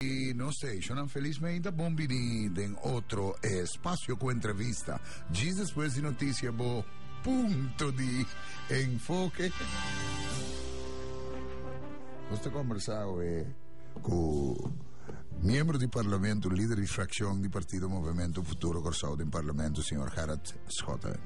Y no sé, sono felizmente benvenuti in altro spazio con entrevista. Già después di noticia, punto di enfoque. Questo conversavo con membro di Parlamento, leader di frazione di Partito Movimento Futuro Corsato in Parlamento, signor Gerard Schotten.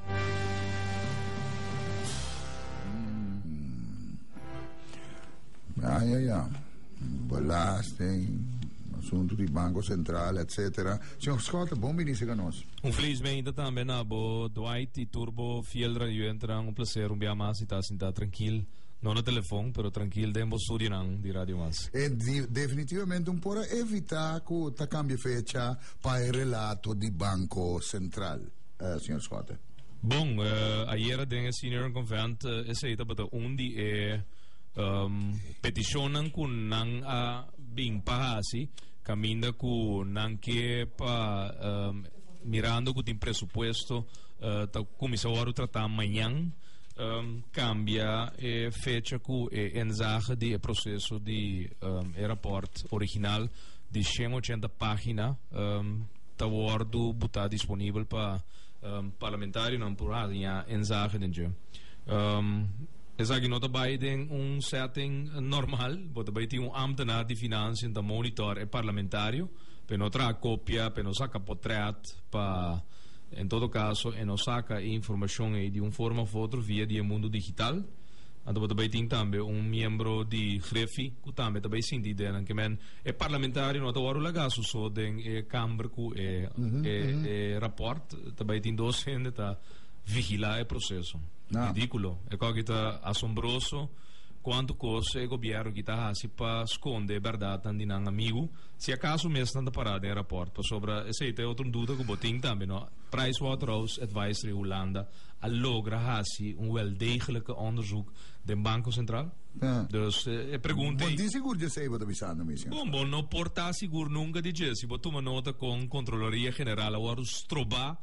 Belasting, assunto di Banco Centrale, eccetera. Signor Schotten, buon benissimo a noi. Un felizmente também na bo Dwight e Turbo fiel radio entra un placer un biamas ita sinta tranquil non a telefone però tranquil dembo studio nang di radio mas E definitivamente un po' evitare che ta cambia fecha per il relato di Banco Centrale, signor Schotten. Bon, ieri den senior convent eseita bata undi petitionan kun nang a bing pahasi caminda ku nang ke pa mirando ku tim presupuesto ta comissário tratar amanhã cambia fecha ku enzage di processo di rapport original di 180 pagina ta worden buta disponível para parlamentário não por a enzage den Esag nota Biden un setting normal, bota Biden un ambtenaar di financiën da monitor e parlamentario, per notra copia, per no saca portret, pa in todo caso e no saca informazione di un forma foto via di mundo digital. Ando bota Biden tambe un membro di Grefi, ku tambe tabai sindi den anche men e parlamentario nota waru lagasu so den e camber ku e rapport tabai tin docente ta vigilare il processo. Ridicolo, è cosa assombroso quanto cose il governo che si pa sconde verdad andinang amigo se a caso me stanno parade in rapporto sopra e se te otro duda che boting tambe no Pricewaterhouse Advisory Hollanda allogra hasi un wel degelijke onderzoek den Banco Central. Dus pregunte ma di sicuro già sei wat avisando mi bon no porta sicuro nunca di si botu uma nota con Controlleria Generale o stroba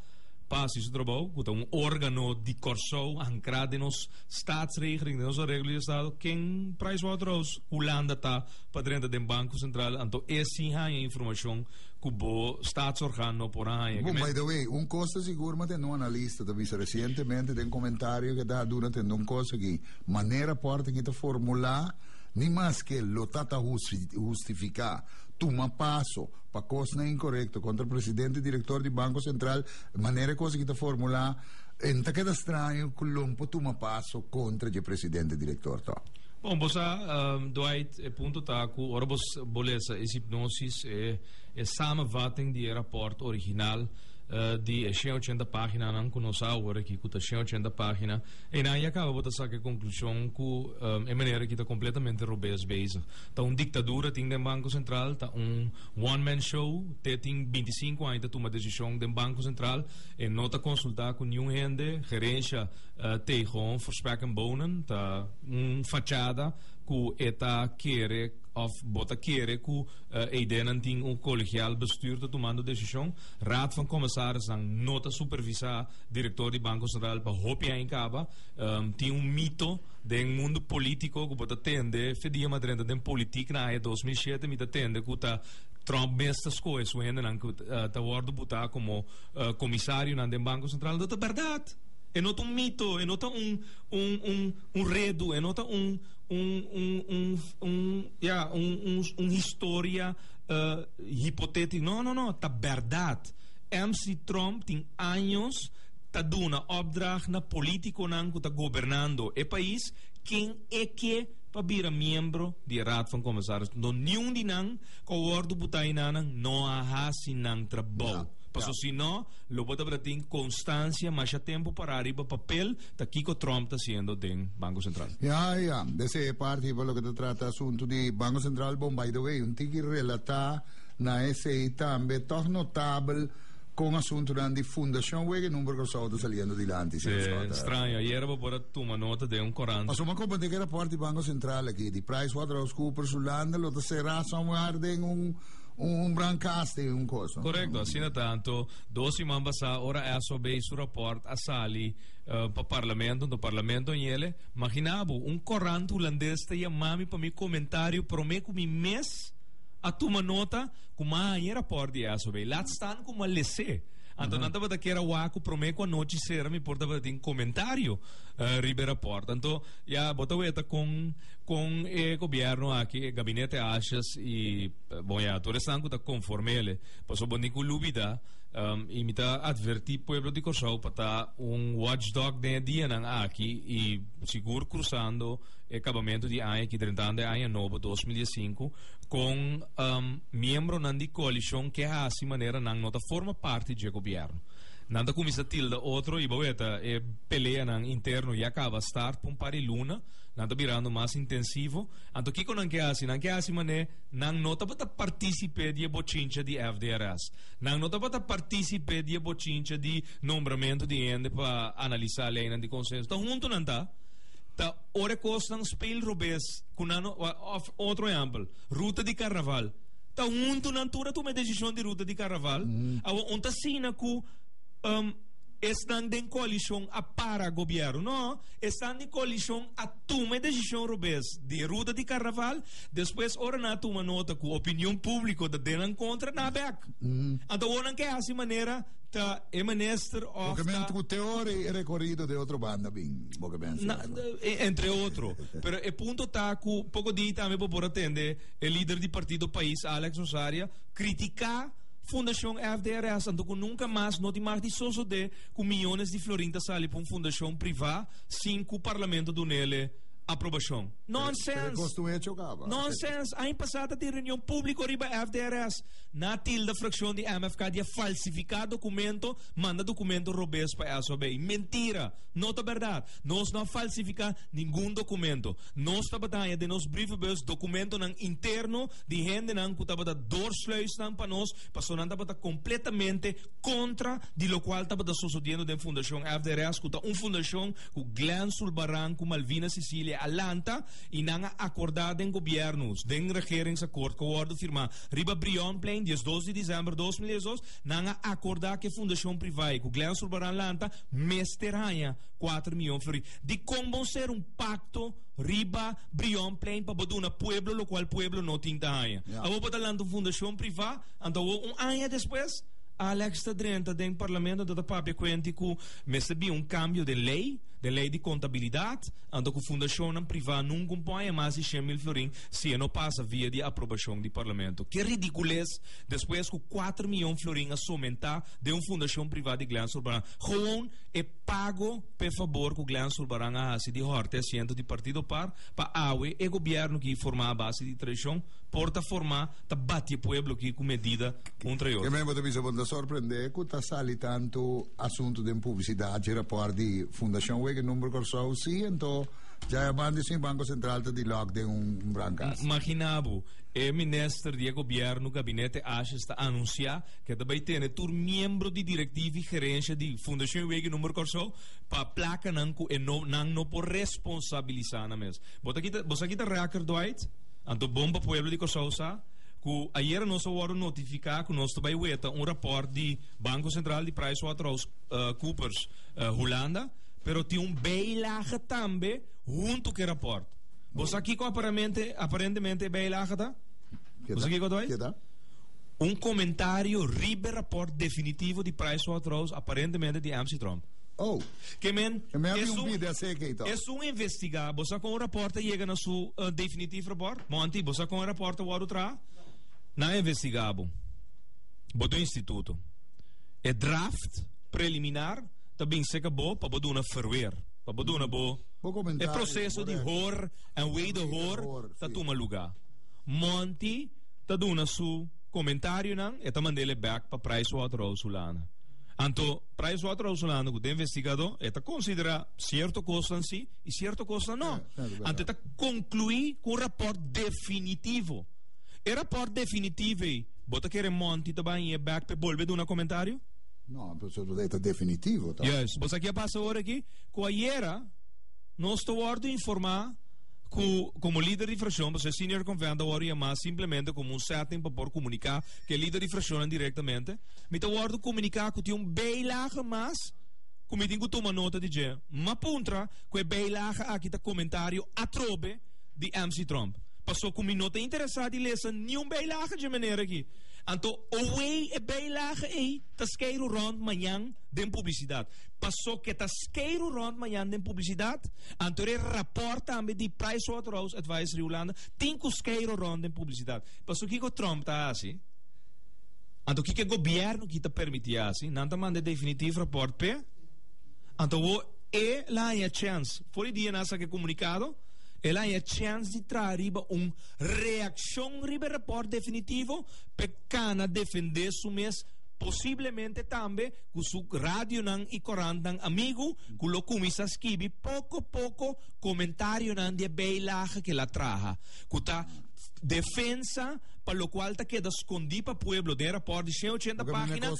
passi su trovo un organo di corso ancrado nos staatsregeling nos regoli di stato che Pricewaterhouse Hollanda ta padrenta del Banco Centrale anto esi ha informazione cubo staatsorgano por hai by the way un cosa sicuro ma te no analista da visto recentemente del commentario che da durante un cosa che manera porta che te formula ni más que lo tata justificar tu ma passo pa cosa incorrecto contra il presidente direttore di Banco Central manera cosa che te formula enta che da strano un po' tu ma passo contro il presidente direttore Bom, bosa Dwight e punto taku orbos bolesa is hypnosis e samenvatting die rapport original die 180 pagina nan kuno sa ora ki kuta 180 pagina e na ya acaba bota sa che conclusione ku e maniera che ta completamente robes bezig ta un ditadura ting den Banco Central ta un one man show te ting 25 anni ta toma decisione den Banco Central e nota consultar con new hende gerência te gewoon versprekken bonen ta un facciata ku eta kere of bota kere ku eiden ting un collegiaal bestuur te tomando decisione raad van commissarissen nota supervisa diretor di Banco Central pa hopia in caba ti un mito del mundo politico ku bota tende fedia madrenda den politiek na 2007 mi tende ku ta Trump besta scoe su hende nan ku ta wordo buta como commissario nan den Banco Central dat verdad è nota un mito, è nota un redu, è nota un historia hipotética. No, ta verdad. MC Trump tem anos ta duna opdracht na politico nanku ta governando e país quem é que pa bira membro di raad van commissaris no niun di nang ko wordu butai nanang no ahasi nang trabaho. Paso si no, lo bota bratin constancia, más tempo para arriba papel, ta Kiko Trump está haciendo den Banco Central. Ya, de ese parte por lo que te trata asunto di Banco Central, by the way, un tiki relata na ese tambe toch notable con assunto di fondazione che numero che sta saliendo di lanti. Strano, ieri avevo tu una nota di un 40. Ma insomma, come te che rapporti di Banco Centrale che di PricewaterhouseCoopers sull'anno lo sarà somewhere in un brancaste un coso. Corretto, assina tanto, dosi mambasa ora è assobe su rapport a sali pa parlamento, do parlamento niele, immaginavo un 40 holandese te mami pa mi commentario pro me come mes a toma nota como a rapport di aso be lat stan como a lese anto nanta bata kera waku prome ko nochi sera mi porta bata in comentario ribe rapport anto ya bota weta con gobierno aqui gabinete achas e bom ya todo estanco ta conformele paso boni ku lubida imita adverti pueblo di Curaçao para watchdog de dia nang aqui e seguro cruzando acabamento de ano que 30 de ano novo 2005 com membro nan di coalition que assim maneira nang nota forma parte de governo nanda começa tilda outro e boeta e pelea nang interno e acaba start pum pari luna nanda virando mais intensivo anto que con anche assim mané nang nota para participe di bochincha di FDRS nang nota para participe di bochincha di nombramento di ende para analisar lei nan di consenso tá junto nanda ta ore costan speel robes kunano outro exemplo ruta di carnaval ta junto nantura tu me decisione di ruta di carnaval onta sina ku están en coalición a para gobierno, no, están en coalición a tomar decisión robes de ruta de carnaval, después ahora na toma nota con opinión pública de denan contra na back. Então ahora que así manera ta minister of porque tu teoria era corrido de otro banda bing, entre otro, pero el punto está que poco di también por atender el líder del partido país Alex Rosaria criticar Fundação FDRS, então nunca mais não tem mais de soso de com milhões de florintas ali para uma fundação privada sem que o parlamento do nele aprovação. Nonsense. Nonsense. A passada de reunião pública riba FDRS na tilda fração de MFK de falsificar documento, manda documento robês para a SOB. Mentira. Não é verdade. Nós não falsificar nenhum documento. Nós trabalhamos de nos briefs documento nang interno de gente nang que estava doorsluis nang para nós, passou nang estava completamente contra de lo qual estava sucedendo da fundação FDRS, que é uma fundação com Glenn Sulbaran, com Malvina Sicília Alanta e nanga acordado em governos, den regeringsacord que o firma riba Brion Plain, 12 de dezembro de 2012, nanga acordar que fundação privada com Glenn Sulbaran Alanta mesterranha 4 milhões de florins. De como ser um pacto riba Brion Plain para boduna pueblo, lo qual pueblo não tinha hanha. A vou botar lá fundação privada, então ano depois Alex está dentro do parlamento da papia quente que recebi cambio de lei de contabilidade, ando com fundação privada não compõe mais de 100 mil florins se não passa via de aprovação do parlamento. Que ridiculez, depois que 4 milhões de florins a somentar de uma fundação privada de Glenn Sulbaran. Gewoon é pago, por favor, que o Glenn Sulbaran a de horte assento de partido par, para awe e governo que formar a base de traição, porta formar, ta bate o pueblo que com medida contra ele. Que mesmo te bisogna sorprendere que ta sali tanto assunto de publicidade, rapporti di fundação que número Curaçao sim, então já é banda sem Banco Central de lock de brancas. Imaginavo, o ministro de governo, gabinete Achas, está a anunciar que também tem membro de diretiva e gerência de fundação que número Curaçao para placa não por responsabilizar na mesa. Você aqui está reacer doit, então bomba pueblo de Curaçao sa. Que ayer nós vamos notificar que nós também weta rapport de Banco Central de PricewaterhouseCoopers Holanda, pero tem bijlage também junto com o rapport. Você aqui aparentemente bijlage tá? Você aqui com comentário ribe rapport definitivo de PricewaterhouseCoopers aparentemente de MC Trump. Oh, que men é um investigar. Você com o rapport chega na seu definitivo rapport. Monti, você com o rapport o outra não é investigado. Botou instituto. É draft preliminar também se acabou para botar uma ferver. Para botar uma boa. É processo de hor e way de hor tá toma lugar. Monti tá dando seu comentário não e tá mandando back para PricewaterhouseCoopers. Então, PricewaterhouseCoopers, o investigador, está considera certo coisa sim e certo coisa não. Então, está concluir com o rapport definitivo. E rapport definitivo, bota que remonte também e back para volver um comentário? Não, porque eu estou definitivo. Tá? Yes, você aqui passa agora aqui, com a IERA, nós estamos a informar como líder de fração, você senior convento agora mas simplesmente como um setting para poder comunicar que o líder de fração diretamente, me está agora comunicar que tem bijlage mas como tem que tomar nota de dizer, mas puntra que bijlage aqui está comentário atrobe de MC Trump. Passou com minuto interessado e lezen nenhum bijlage de maneira aqui. Então, away é bijlage aí, tasqueiro rond manhã de publicidade. Passou que tasqueiro rond manhã de publicidade, então ele rapporta também de Pricewaterhouse Advisory Holanda, tem cusqueiro rond de publicidade. Passou que o Trump tá assim. Então, que o governo que te permite assim, não te manda definitivo rapport pe. Então, lá é a chance. Foi dia nessa que comunicado, ela é a chance de trazer reação riba rapport definitivo para cana defender su mês, possivelmente também com su rádio e corandan amigo, com lo comisa escrever pouco comentário de beilaje que la traja. Kuta defensa para lo cual te queda escondido para pueblo de rapport de 180 páginas,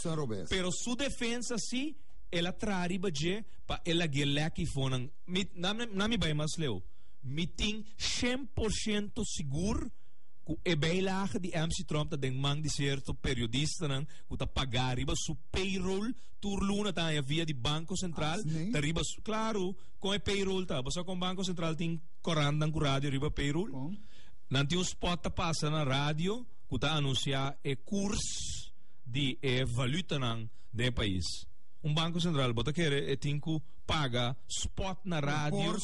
pero su defensa sí ela trariba je pa ela gelaki fonan na mi bay mas leo meeting 100% seguro que é beilage de MC Trump da den mang de certo periodista nan que tá pagar riba su payroll turluna tá via de Banco Central tá riba claro com é payroll tá você com Banco Central tem corandan com rádio riba payroll nan tem um spot tá passa na rádio que tá anunciar é curso de valuta nan de país. Banco Central, bota querer e tinco paga spot na rádio.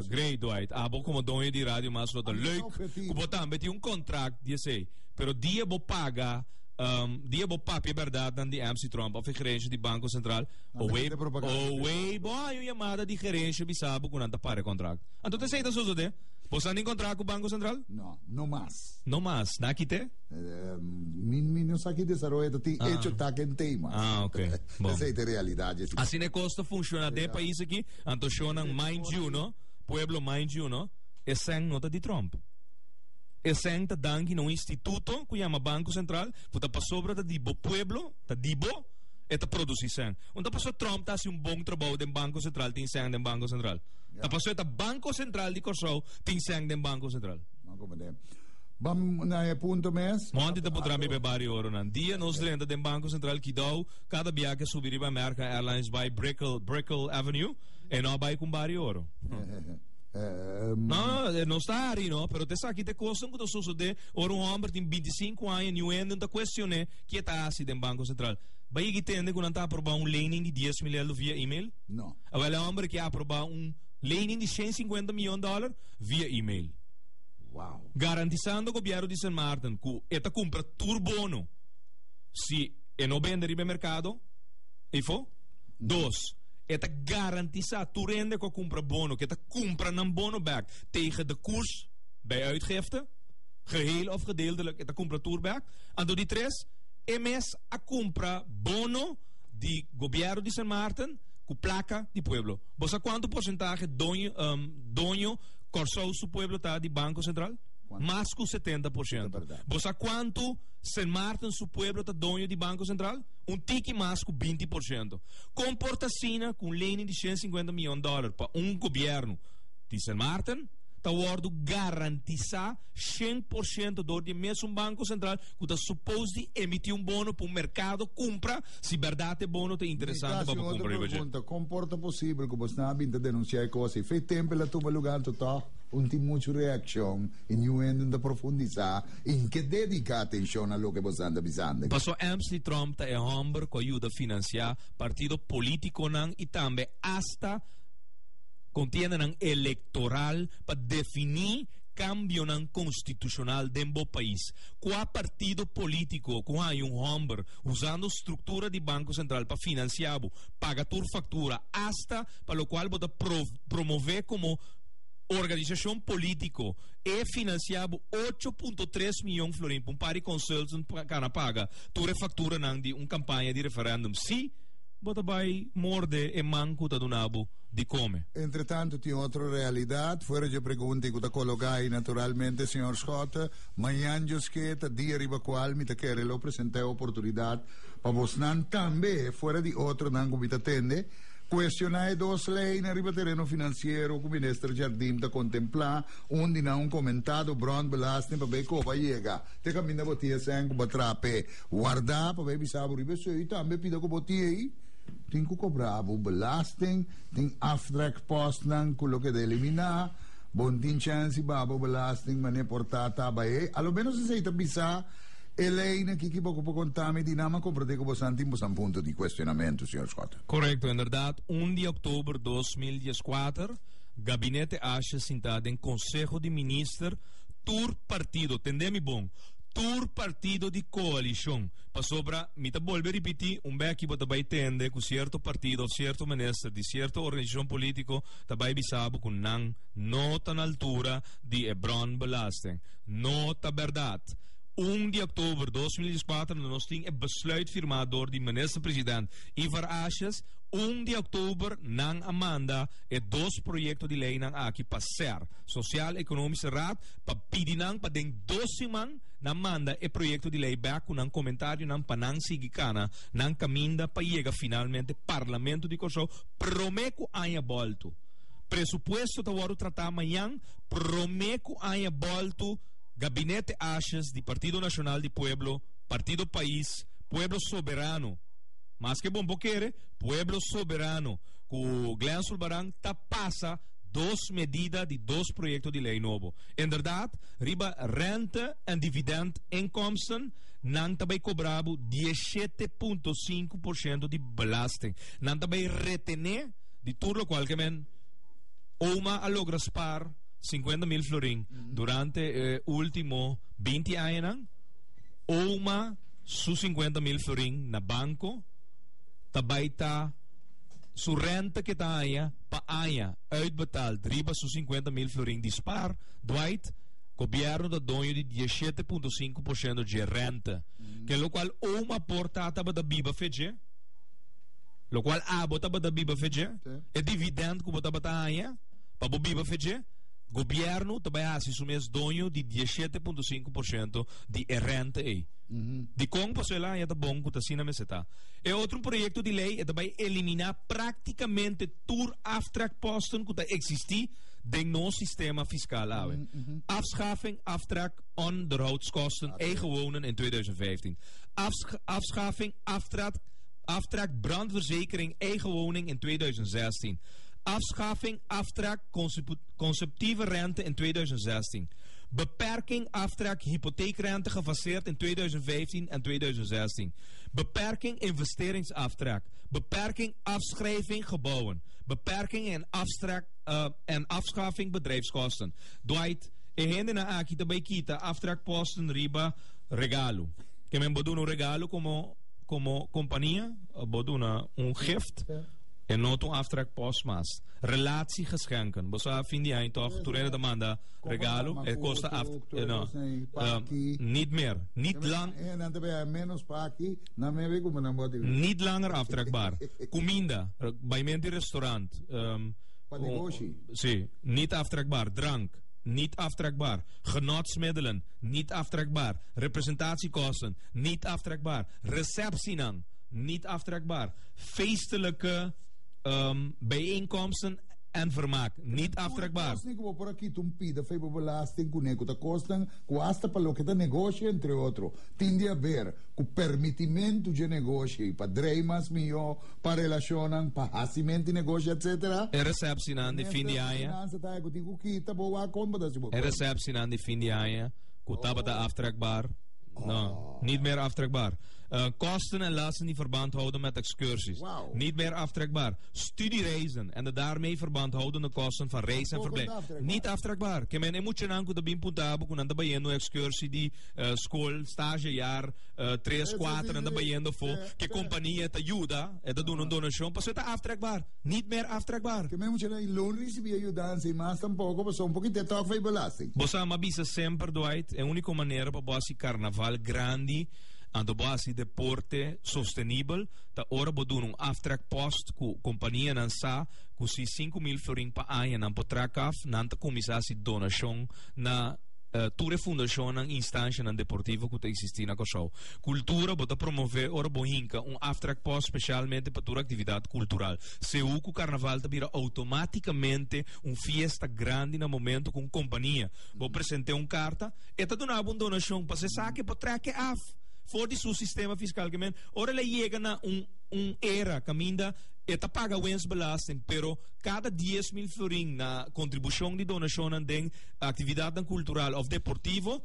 Great, Dwight. Abo como dono de rádio, mas lo leuk. Bota também um contrato, dia sei. Pero dia bo paga, dia bo papi verdade dan de MC Trump, of gerência de Banco Central. Oi, boa, eu chamada de gerência bisabo com nada para contrato. Então você aceita isso de? Você não encontrar com o Banco Central? Não, não mais. Não mais. Daqui te? Não sei que desenvolvimento tem hecho tá que tem mais. Ok. Essa é a realidade. Assim é custa funciona de país aqui. Então chama mind you, no? Pueblo mind you, no? É sem nota de Trump. É sem tá dando no instituto que chama Banco Central, puta para sobra da dibo pueblo, da dibo. Eta produzir sen. Então passou Trump tá assim bom trabalho do Banco Central, tem sen do Banco Central. Tá passou eta Banco Central de Corsou, tem sen do Banco Central. Vamos na ponto mes. Monte da potrà me bebari oro nan. Dia nos lenta do Banco Central que dá cada viagem subir para American Airlines by Brickell Avenue e não vai com bari oro. Não está aí, não, pero te sabe que te costa que tu sucede, ora homem tem 25 anos, New England, te questione que está assim do Banco Central. Vai que entende quando está aprovar lening de 10 milhões via e-mail? Não. Agora homem que aprovar lening de 150 milhões de dólares via e-mail. Wow. Garantizando o governo de San Martin que esta compra turbono se não vende no mercado, e foi? Dos. Esta garantiza tu rende que compra bono, que esta compra een bono back tegen de koers bij uitgifte, geheel of gedeeltelijk, esta compra tourback. En door die tres, MS a compra bono di governo di San Martin, cu placa di pueblo. Você quanto porcentaje dono corsou su pueblo tá di Banco Central? Mais que 70%. Você quanto San Martin, su pueblo, tá dono de Banco Central? Tique mais que 20%. Comporta-se com lening de 150 milhões de dólares para governo de San Martin, tá ordo garantizar 100% do mesmo Banco Central que está suposto emitir bono para o mercado compra se verdade bono é interessante para comprar. Comporta possível que você não vinda denunciar coisas. Fez tempo lá tudo lugar total. Tem muita reação e New England da profundizar em que dedica atenção a lo que você anda pensando. Passou MC Trump é homem que ajuda a financiar partido político e também hasta contiene un electoral para definir cambio constitucional dentro do país. Qual partido político, com homem usando estrutura de Banco Central para financiar, paga tua factura, hasta para o qual pode promover como organização político e financiar 8,3 milhões de florins para um par de consultants para pagar tua factura de uma campanha de referendum. Sim, bota vai morde e manco da donabo di come. Entretanto, tem outra realidade. Fora de pergunta que eu coloquei naturalmente, senhor Scott, amanhã eu esqueta, dia riba qual me quero eu apresentar a oportunidade para você também, fora de outro, não como me atende, questionar duas leis na riba terreno financeiro que o ministro Jardim está contemplar, onde não comentado Brown belasting para ver como vai chegar. Te caminha a botia sem que batrape, guardar para ver bisabo riba e também pida que botia aí. Tem que cobrar o belasting, tem aftrek post com o que de eliminar, Bom tin chance babo belasting mane portata bae. Allo menos se ita bisa Elena que pouco contame dinâmica porque que você tem um ponto de questionamento, senhor Scott. Correcto, inderdaad. 1 de oktober 2014, gabinete Ashe sentado em Conselho de Ministros, tur partido, entendemi bom, tur partido de coalição. Para sobra, me tá volver a repetir, que você vai entender que certo partido, certo ministro, de certa organização política, vai bisabo que não está na altura de Hebron belasting. Não está verdade. 1 de oktober 2014 nós tínhamos besluit firmado door de minister-president Ivar Ashes. 1 de oktober nang amanda e 2 proyectos de lei nang aqui passer Social-Economische Raad pa pidinang pa den 12 man na manda e proyecto de lei back nang comentário nang panang sigikana nang caminda pa llega finalmente Parlamento de Kosovo promeco anya bolto presupuesto tawaro tratar amanhã promeco anya bolto Gabinete Ashes de Partido Nacional de Pueblo, Partido País, Pueblo Soberano. Mas que bom querer, Pueblo Soberano. Com Glenn Sulbarang passa 2 medidas de 2 projetos de lei novo. En verdade, riba rente en dividend inkomsten não também cobrado 17,5% de belasting. Não também retener de tudo qual que men uma a logra spar 50.000 florin durante último 20 anos, uma su 50.000 florin na banco, tabay ta su renta que ta aya pa aya uitbetaald riba su 50.000 florin dispar, Dwight, governo da dono de 17,5% de renta, que lo qual uma porta taba da biba fece, lo qual abo taba da biba fece, e dividendo que botaba ta aya, pa bo biba fece, governo também assume o dono de 17,5% de renta aí. De como passou lá é bom que assim na meseta. É outro projeto de lei é também eliminar praticamente tour aftragposten que existi in nosso sistema fiscal. Afschaffing aftrag onderhoudskosten eigen wonen in 2015. Afschaffing aftrag brandverzekering eigen woning in 2016. Afschaffing aftrag conceptieve rente in 2016. Beperking aftrag hypotheekrente gefaseerd in 2015 en 2016. Beperking investeringsaftrag. Beperking afschrijving gebouwen. Beperking en afschaffing bedrijfskosten. Dwight, na aqui também kita aftragposten riba regalo. Que men bodo un regalo como companhia, bodo un gift. En not een aftragpost mas. Relatiegeschenken. Bosa vind je toch? Toen de manda regalo. Het kost niet meer. Niet lang. Niet langer aftragbaar. Comida. Bij mijn restaurant. Sí. Niet aftragbaar. Drank. Niet aftragbaar. Genotsmiddelen. Niet aftragbaar. Representatiekosten. Niet aftragbaar. Receptienang. Niet aftragbaar. Feestelijke bijeenkomsten en vermaak. Niet aftragbaar. Por aqui tumpida, fei belasting, cuneco da costan, cuasta para lo que da negócio, entre outros. Tende a ver com permitimento de negócio, para dreimas mio, para relacionam, para assimento de negócio, etc. E receptie aan de fin de aia. E receptie aan de fin de aia. Kutabata aftragbaar. No, niet meer aftragbaar. Kosten en lasten die verband houden met excursies. Wow. Niet meer aftrekbaar. Studiereizen en de daarmee verband houdende kosten van reis en verblijf. Niet aftrekbaar. Que men emocionante da bim puntabo quando anda bayendo excursie di school, stagejaar, 3-4 anda bayendo fo que companhia te ajuda e da doen een donation, pas het aftrekbaar. Niet meer aftrekbaar. Que men emocionante loon recebi ajudanza, mas tampouco passou poquito toch fei belasting. Bossa ma bisa sempre Dwight, è única maneira para bossi carnaval grandi aan de basis de porte sostenibel, da ora bodo un aftragpost ku companhia nan sa ku si 5.000 florin pa aya nan potrakaf nan ta comissatie donation na ture fundação ng instância ng deportivo que existe na Kosovo. Cultura bota promover ora bohinka un aftragpost specialmente para tua atividade cultural. Se o carnaval tabira automaticamente un fiesta grande no momento com companhia. Vou apresentar un carta e ta donava un donação para se saque para traque af. Voor die sistema fiscal gemen. Ora le llega na era caminda eta paga wens belasting, pero cada 10.000 florin na contribuição de donação den atividade cultural of deportivo,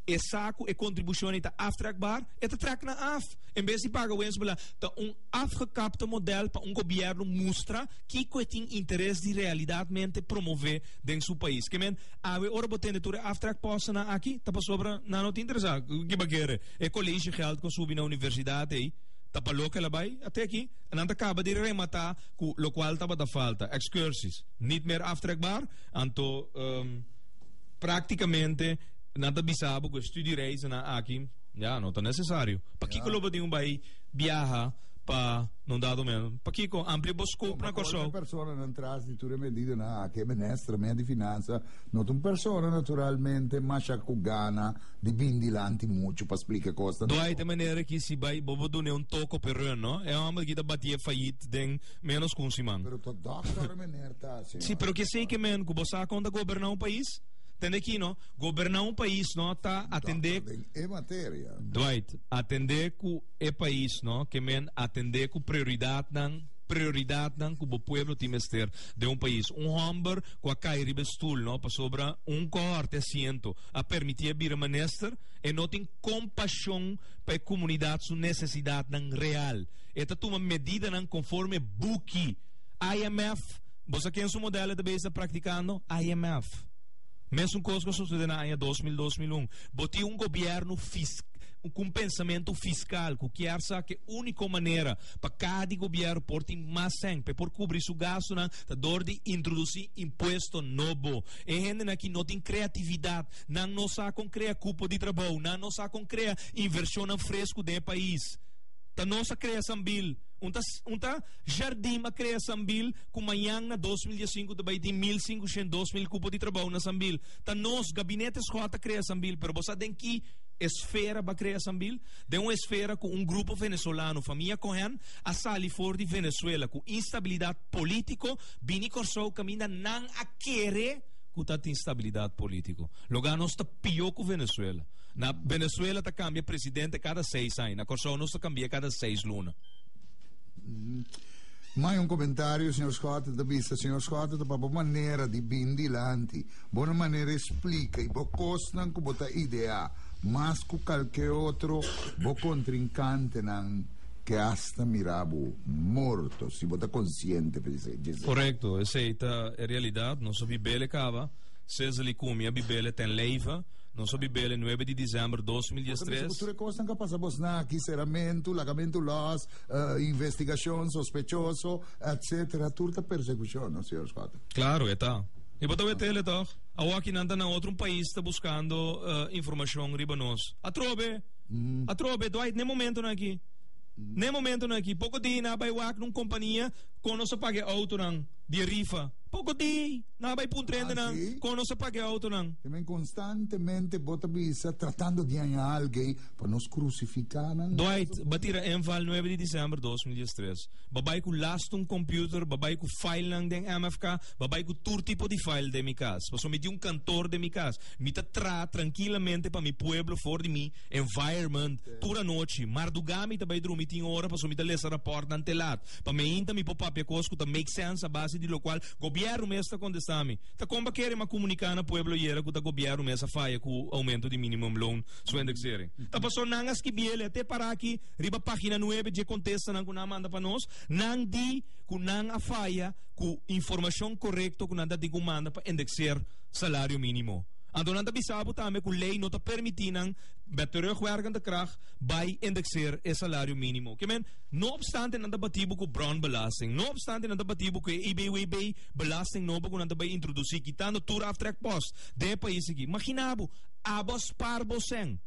e saco e contribuição está aftrekbaar, eta trek na af. Em vez de paga wens belasting, tá afgekapte model para governo mostra que tem interesse de realmente promover dentro do país. Que men, ave ora botende tour aftrek possa na aqui, tá para sobra na não te interessa. Que bagere, é colégio geld com subir na universidade aí. Tapalo que labai até aqui, não acaba de rematar com o qual estava da falta, excursies, niet meer aftrekbaar, anto praticamente nada bisabo que studiereizen na aqui, ja, não tá necessário. Para que lobo de vai viajar para não dado mesmo. Para que com amplo scope na corso. Uma pessoa não traz de tudo medida na que ministra meia de finança, não uma pessoa naturalmente macha com gana de bindilanti muito para explicar costa. Doai de maneira que se vai bobo do um toco perro, no? É uma que da batia faillite den menos consimang. Pero to doctor maneira tá. Sim, pero que sei que men que você conta governar um país? Entende aqui, não? Governar um país, não, tá atender... É matéria. Dwight, atender com o país, não? Que men atender com prioridade que o povo tem que de um país. Homem com a cair de stool, não? Para sobra corte assento a permitir vir a menester e não tem compaixão para a comunidade, sua necessidade real. Esta é uma medida conforme Buki, IMF. Você quem é o modelo de base praticando? IMF. Mesmo coisa que sucedeu na ano 2000-2001. Botei governo com pensamento fiscal, que quer saber que a única maneira para cada governo portar mais sangue, para cobrir seu gasto, é dor de introduzir imposto novo. E gente aqui não tem criatividade, não sabe criar cupo de trabalho, não sabe criar inversão fresco do país. Ta nossa criação bill, jardim a criação bill, com manhã na 2015 também tem 1.500, 2.000 cupos de trabalho na sambil. Ta nos gabinetes rota criação bill, pero você tem que esfera para criação bill, de uma esfera com grupo venezuelano, família Cohen, a sair fora de Venezuela, com instabilidade política, bini corso caminha não a querer com tanta instabilidade política. Logo nós está pior que Venezuela. Na Venezuela está cambia presidente cada 6 anos, na Corso nós está cambia cada 6 lunas. Mais comentário, senhor Scott, da vista, senhor Scott, da boa maneira de bindilanti, boa maneira explica e boa costa que boa ideia, mas com qualquer outro, boa contrincante não que hasta mirabo morto, se você consciente per dizer. Correto, essa é a realidade, não só bibele cava, se ele comia bibele tem leiva, não só bibele 9 de dezembro de 2013. Tutte cose che passano aqui, serramento, lagamento loss, investigação sospechoso, etc. Tutta persecuzione, signor Scott. Claro, está. E botou o tele, tá? A aqui anda na outro país está buscando informação riba nós. A trobe, Dwight, nem momento aqui. Nem momento aqui, pouco dia na vai wak num companhia com nossa pague auto não de rifa. Pouco dia na vai puntrende não com nossa pague auto não. Também constantemente bota bisa tratando de ganhar alguém para nos crucificar não. Dwight, batira enval 9 de dezembro de 2013. Babay ko last um computer, babay ko file lang den MFK, babay ko tur tipo de file de mi casa. Paso me di um cantor de mi casa. Me ta tranquilamente para mi pueblo for de mi environment. Tura noite, mardugami ta bay dormir tinha hora, paso me ta lesa rapport nan telat. Pa me inta mi popapia cosco ta make sense a base de lo qual governo mesta contestami. Ta comba querer ma comunicar na pueblo yera que ta governo mesta faia com aumento de minimum loan su indexering. Ta paso nangas que biele até para aqui riba página 9 de contesta nang kuna manda pa nós, nang di kunang a faia com informação correta com nada de manda para indexar salário mínimo. Então, nada bisabo também que a lei não está permitindo que terugwerkende kracht bij indexer o salário mínimo. Que men, não obstante nada batibo com brandbelasting, não obstante nada batibo com IBWB belasting novo que nada vai introduzir, quitando tour aftrek post de país aqui. Imaginabo, abos parboseng.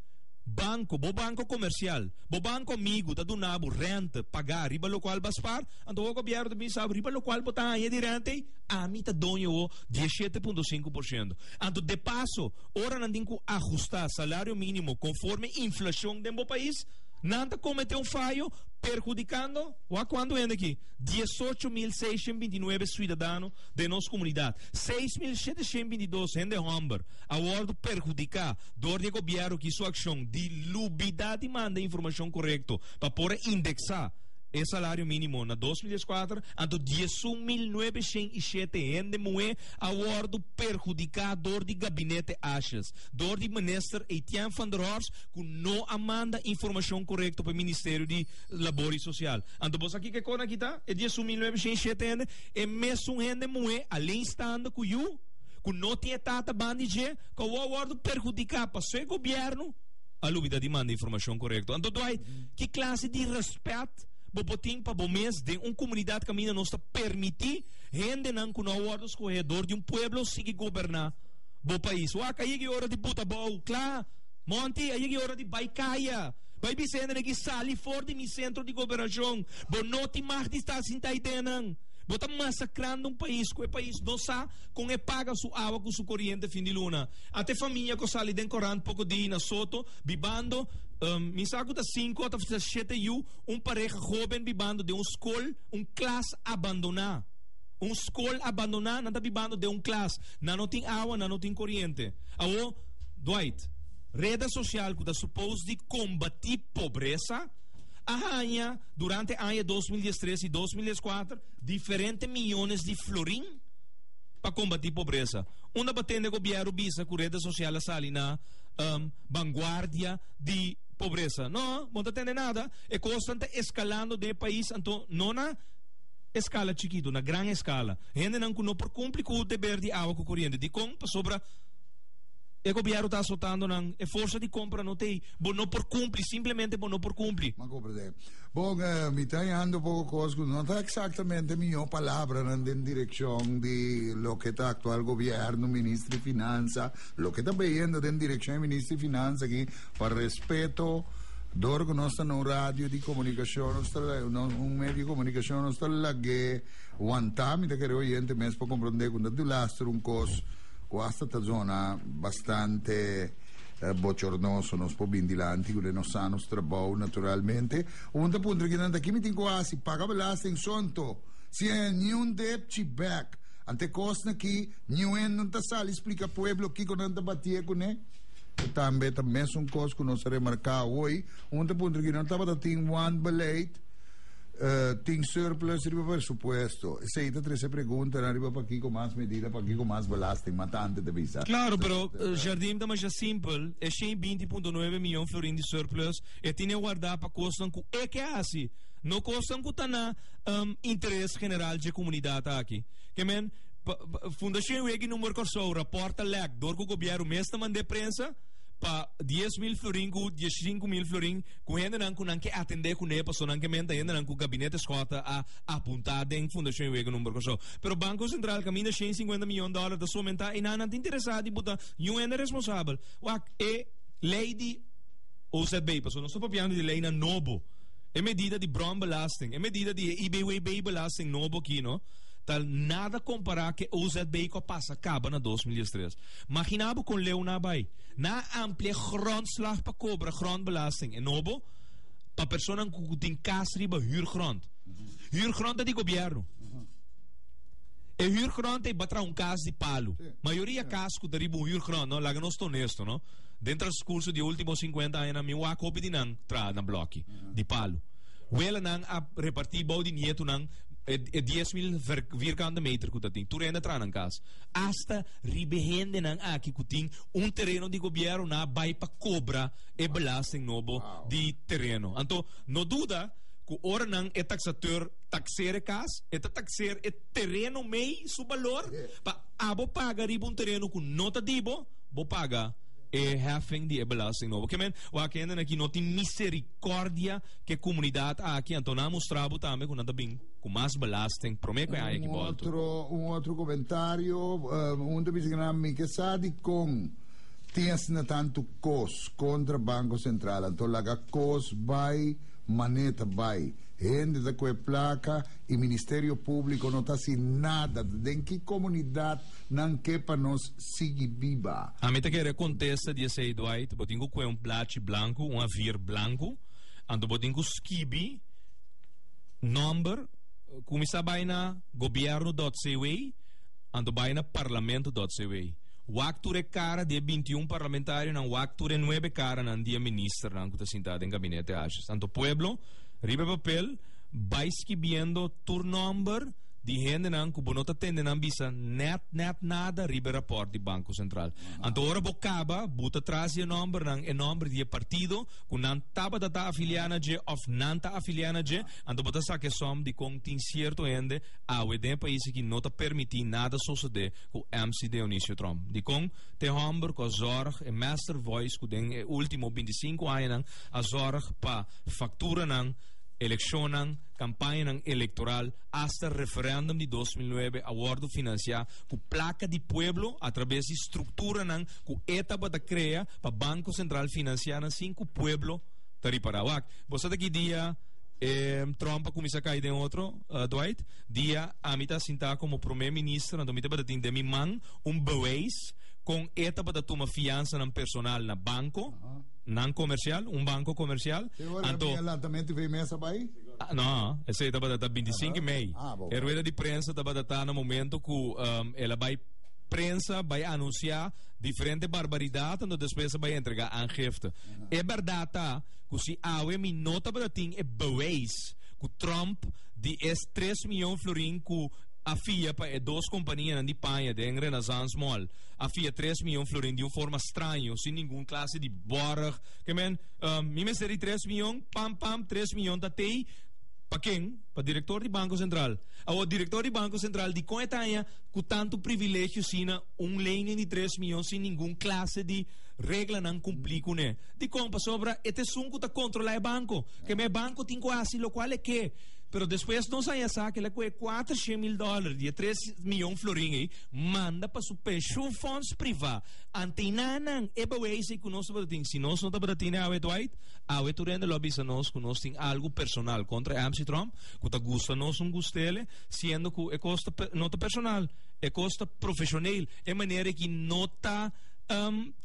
Banco, bo banco comercial, bo banco amigo, da donabo renta, pagar, riba lo qual baspar, ando o governo também sabe, riba lo qual botar aí de rente, a mim tá donho o 17,5%. Ando de passo, ora não tem que ajustar salário mínimo conforme inflação do país, nada cometeu falho, perjudicando, ou quando anda aqui, 18.629 cidadãos de nossa comunidade, 6.722 gente homem, a hora de perjudicar, dor de governo que sua ação de lubidade manda informação correta para poder indexar o salário mínimo na 2004, anto 10.907 gente moe awardo perjudicador de gabinete Ashes, dor de minister Etienne van der Horst, que não amanda informação correta para o Ministério de Labor e Social. Anto você aqui que cona aqui tá, é 10.907 gente, é mesmo gente moe além estando com you, que não tinha tata bandije, que o awardo perjudicar para o seu governo, a lubida demanda informação correta. Anto doai, que classe de respeito bobotim para o mês de uma comunidade que ainda não está permitir gente não com o awardo escorredor de um pueblo seguir governar o país. O aí é hora de puta boa, claro. Monte, aí é hora de baicaia. Vai Vicente que sali fora de mi centro de governação. Bo não te mais de estar sem taitenang. Bo tá massacrando um país, que o país não sabe com e paga sua água com sua corrente fim de luna. Até família que sali den corante pouco dia na soto, bibando, me saco da 5 até 7 um pareja jovem bibando de escola, classe abandonada. Escola abandonada, não está bibando de classe. Não tem água, não tem corrente. Aô, Dwight, rede social que está suposto de combater pobreza, arranha durante o ano 2013 e 2014 diferentes milhões de florim para combater pobreza. Uma batendo governo bisa com rede social sali na vanguardia de pobreza. Não entende nada. É constante escalando de país, então não na escala chiquito, na grande escala. Gente não por cumprir com o dever de água corrente, de compra sobre o governo está soltando a força de compra não tem, não por cumprir, simplesmente não por cumprir. Ma compreende. Bom, me está dando pouco coisa, não está exatamente a minha palavra na direção de lo que está actual governo, ministro de finanças, lo que está vendo na direção do ministro de finanças aqui, para respeito do que nós estamos no rádio de comunicação, meio de comunicação, nós estamos lá que o antami da que o gente mesmo para compreender quando do lastro coisa. Questa zona bastante bochornoso, non può bindilanti, quelli non sanno strabò naturalmente. Un punto che non da chi mi dico si paga belasting sonto, si è new debt ci back. Ante cosne chi new en non ta sali explica pueblo chi con anda batie con ne. Tambe também un cos che non sare marca hoy. Un punto che non tava da ting one beleid. Tem surplus arriba per supuesto. Se te 13 perguntas arriba para aqui com mais medida, para aqui com mais belasting, matante de visa. Claro, pero Jardim da mais simples, é 120.9 milhões florim de surplus, e tinha guardar para custam com é que é assim. Não custam com tana interesse general de comunidade aqui. Que men Fundação Wegi número corso reporta lek dor que o governo mesmo manda prensa pa 10.000 florin ku 15.000 florin ku hende nan ku nan ke atender ku ne paso nan ke menta hende nan ku gabinete escota a apuntar em fundação wega número coso pero banco central camina $150 milhões da somenta e nan interessado buta you é responsável wa e lei de OZB paso não estou piano de lei na nobo é medida de brown belasting é medida de IBWB belasting nobo aqui no tal nada comparar que o OZB que passa acaba na 2013. Imaginava com Leona Bay na amplia grondslag para cobra grondbelasting en nobo para pessoa que tem casa riba huurgrond. Huurgrond é de governo. E huurgrond é batra caso de palo. Maioria casos que deriva huurgrond, não, lá que não estou honesto, não. Dentro dos cursos de últimos 50 anos, mi wa copy de nan tra na bloque de palo. Wela nan a repartir bau de nieto nan é 10.000 vierkante meter que tem. Tu renda tra nan casa. Hasta ribehende nan aqui que tem terreno de governo na vai para cobra e belasting nobo de terreno. Então, não duda que ora nan é taxateur taxere casa, é taxer é terreno mei su valor pa abo paga riba terreno com nota dibo, bo paga e having die belasting novo. Que men, o aqui ainda aqui não tem misericórdia que comunidade aqui então não mostrava também com nada bem com mais belasting promete que aí que volta. Outro comentário, que sabe com tinha tanto cos contra Banco Central, então lá cos vai maneta vai gente da quella placa e Ministério Público não está assim nada de que comunidade não quer para nós seguir viva. A mim que contesta de esse Dwight, botinho com um plate branco, um avir branco, ando botinho skibi number começa vai na governo.cw, ando vai na parlamento.cw. Wakture cara de 21 parlamentário não wakture 9 cara não dia ministro não que está sentado em gabinete achas. Tanto pueblo riba papel vais viendo tu number di gente nan ku bonota tende nan bisa net nada ribe rapport di Banco Central. Anto ora bocaba buta trasi e number nan e number di partido ku nan taba data afiliana je of nanta afiliana je anto bota sa che som di contin certo ende a den paese que nota permiti nada suceder ku MC Dionisio Trump. Di con te humber ko zorg e master voice ku den e ultimo 25 anni nan a zorg pa factura nan eleccionan, campaña electoral hasta el referéndum de 2009 acuerdo financiar con placa de pueblo a través de estructura con etapa de crea para Banco Central financiar 5 pueblo tariparawak. Vos aquí dia Trump começa a cair de outro, Dwight, dia a mitad sinta como primeiro ministro, na mitad de de mi man bewijs com etapa de toma fiança na personal na banco, non comercial, un banco comercial. Anto lançamento veio messa bai? No, essa etapa da 25 de maio. A rueda de prensa estava no momento que ela vai prensa vai anunciar diferente barbaridade e depois vai entregar aangifte. É verdade que se awe mi nota para tin é bewijs que Trump de 3 milhões florin que a FIA para duas companhias de Espanha, de Renaissance Mall, a FIA 3 milhões florin de uma forma estranha, sem nenhuma classe de borg, que men, me seria 3 milhões, pam, 3 milhões da TI, para quem? Para o diretor do Banco Central. O diretor do Banco Central de Coetanha, com tanto privilégio, sina lei de 3 milhões, sem nenhuma classe de regra não cumprir com ele. De como sobra, este sunco está controlar o banco, que meu banco tem quase, lo qual é que pero depois não sai essa que ela custa $400,000 de 3 milhões florin manda para o pension funds privado antenanan é para esse que nós temos se nós não estamos a Dwight a turende lobby se nós tem algo personal contra MC Trump que está gusta nós gustele sendo que é costa nota personal é costa profissional é maneira que nota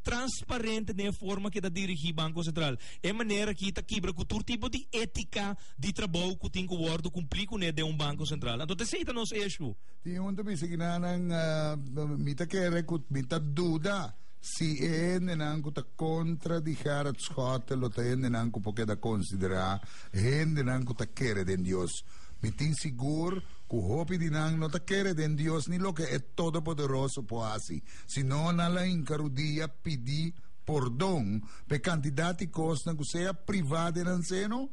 transparente na forma que está dirigir Banco Central. É maneira que está quebra com todo tipo de ética de trabalho que tem que o cumprir com ele de um Banco Central. Então, aceita nos eixo. Tem um também que não mita quer mita dúvida se é não que está contra de Gerard Scott lo tá não que porque da considerar é não que está querer de Deus. Me tem seguro que o hopi de nang não está querendo de Deus ni lo que é todo poderoso por assim. Senão nala encarudia pedir perdão per candidati costa que seja privado não seno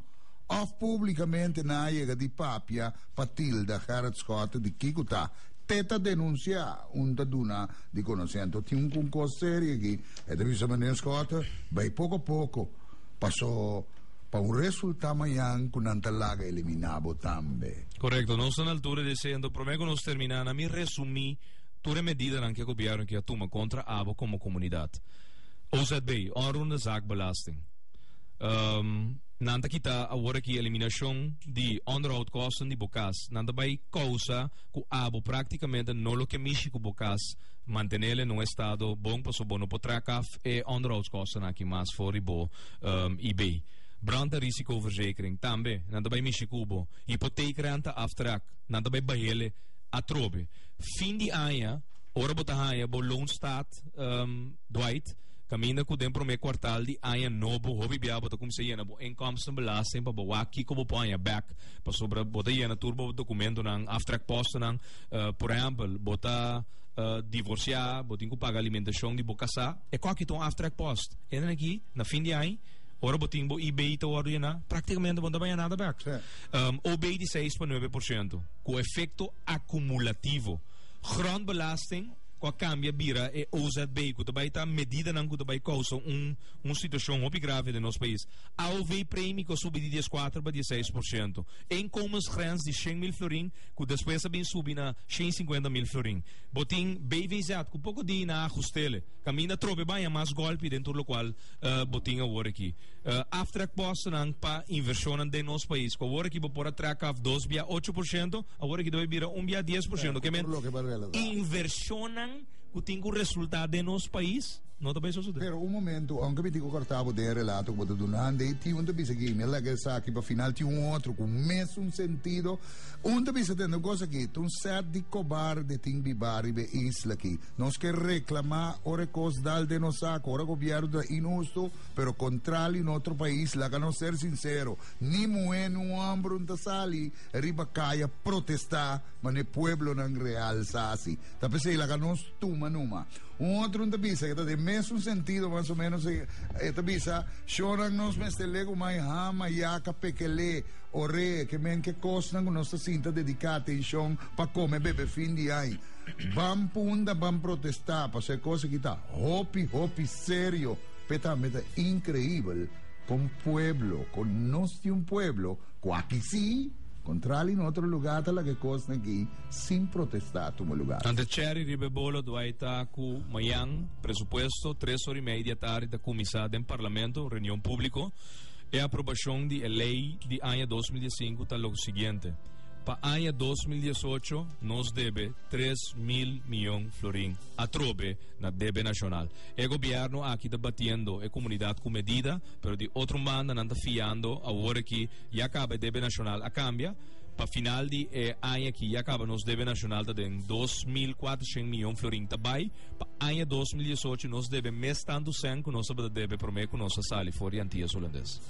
ou publicamente na chega de papia patilda Gerard Scott de que está tenta denunciar duna di conoscente. Tinha um concorso sério aqui. E da vista maneira Scott, vai pouco a pouco passou para un resultado amanhã que não talaga eliminado também. Correcto, não estão na altura dizendo, prometo nós terminar, a mim resumir toda a medida que o governo que toma contra a abo como comunidade. OZB, onroerende zaakbelasting. Nanta kita agora que eliminação de onderhoudkosten de bocas, nanta vai causa que abo praticamente não lo que mexe com bocas, manter no estado bom para sobo no potrakaf e onderhoudskosten aqui mais fora bo eBay. Brandrisikoverzekering também, nada bij Michikubo, hypotheekrente aftrek, nada bij Bahele, atrobe. Fim de ano, ora botahaia, bo loonstaat, Dwight, caminha com dentro do quartal de ano novo, hobby biabo, tá como se ia, bo inkomstenbelasting, pa bo waki ko bo paia back, pa sobra bota ia na turbo documento nang aftrek posto nang, por exemplo, bota divorciar, botin ko paga alimentação de bocasa, e qual que ton aftrek post, entra aqui na fim de ano. Ora botin bo eBay te oro na praticamente não vai nada back. OB de 6,9%, com efeito acumulativo. Grondbelasting com a cambia bira e OZB, que também está medida não que também causa situação muito grave no nosso país. A OV prêmio que sobe de 14 para 16%. Inkomensgrens de 100 mil florin, que depois também sobe na 150 mil florin. Botin BVZ, que pouco de na ajustele. Caminha trobe bem mais golpe dentro do qual botin agora aqui. After posto não para inversão de nosso país. Que agora aqui por track of 2,8%, agora aqui deve virar 1,10%. Que men inversão que tem o resultado de nosso país não também só sucede. Pero un momento, anche mi dico cortavo del relato che tu non hai ti un bisa che mi la che sa che per final ti un altro con messo un sentido un bisa tendo cosa che tu set di cobarde ting bibari be isla che non che reclama ore cos dal de no saco ora gobierno injusto pero contrali in otro país la che non ser sincero ni mueno ambro un tasali ribacaya protestar ma ne pueblo nan real sasi tapese la che non stuma numa un outro não bisa que tem mesmo sentido mais ou menos esta bisa choram nos mestelego mai hama yaka pekele ore que men que costam com nossa cinta dedicada em chão para comer bebe fim de aí vamos punda vamos protestar para ser coisa que tá hopi sério petamente incrível com pueblo com nós de um pueblo com aqui sim contrali in otro lugar la che costa aqui sin protestar tumo lugar. Ante Cherry Ribebolo doaita ku mayang presupuesto 3 ore e meia tarde da comissão do parlamento reunião público e aprovação de lei de ano 2005 tal o seguinte. Para ano 2018 nos deve 3.000 milhões florim a trobe na debe nacional. O governo aqui debatendo a comunidade com medida, pero de outro banda não está fiando a hora que já acaba a debe nacional a cambia. Para final de ano que já acaba nos debe nacional da den 2.400 milhões florim também. Para ano 2018 nos deve mês tanto sem que nós deve prometer que nossa sali fora antigas holandês.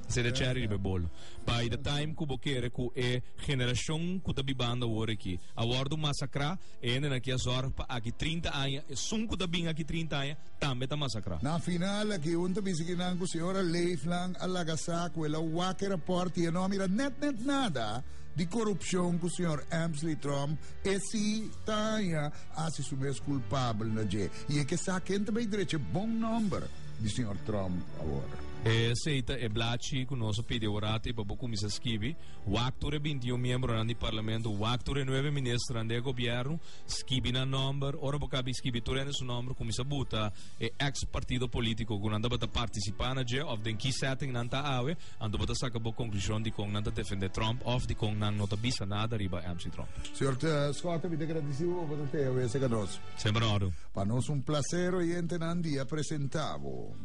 Se de cherry de bolo. By the time que boqueira que é geração que está bibando agora aqui. Agora do massacrar é aqui as horas para aqui 30 anos, é sunco da bem aqui 30 anos também está massacrar. Na final aqui um também se que não com senhora Leiflang alagasaco ela wacker report e não mira net nada. De corrupção com o senhor Amsley Trump esse taia se subes culpável na G e é que saquem também direito bom número de senhor Trump agora. Seita é blachi com nosso pedido orate para o comissão skibi o actor 21 membro do parlamento o actor 9 ministro do governo skibi na número ora para cabe skibi torrendo su número comissão buta é ex partido político que anda para participar na G of the key setting nanta awe ando para sacar boa conclusão de com nanta defender Trump of de com não nota bisa nada riba MC Trump. Senhor Scott vi agradecido por te haver esse canos. Sempre oro. Para nós placer e ente nandi apresentavo.